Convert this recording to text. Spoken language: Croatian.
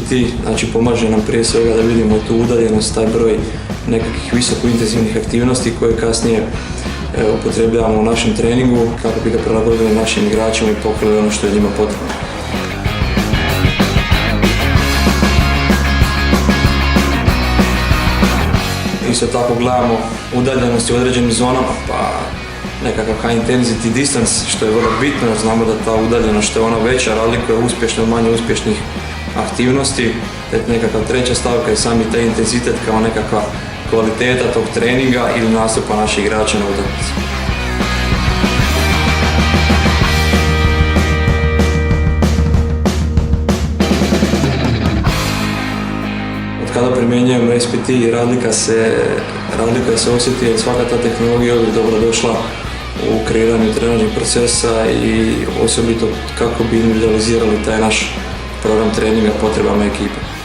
SPT, znači pomaže nam prije svega da vidimo tu udaljenost, taj broj nekakvih visoko intenzivnih aktivnosti koje kasnije upotrebljavamo u našem treningu kako bi ga prilagodili našim igračima i pokrili ono što je njima potrebno. Isto tako gledamo udaljenosti u određenim zonama, pa nekakav high intensity distance, što je vrlo bitno, jer znamo da ta udaljenost što je ona veća razlikuje uspješno od manje uspješnih aktivnosti. Nekakva treća stavka je sami taj intenzitet kao nekakva kvaliteta tog treninga ili nastupa naših igrača na utakmici. Od kada primjenjujemo SPT razlika se osjeti jer svaka ta tehnologija je dobro došla u kreiranju trenažnih procesa i osobito kako bi individualizirali taj naš program treninga potrebama ekipe.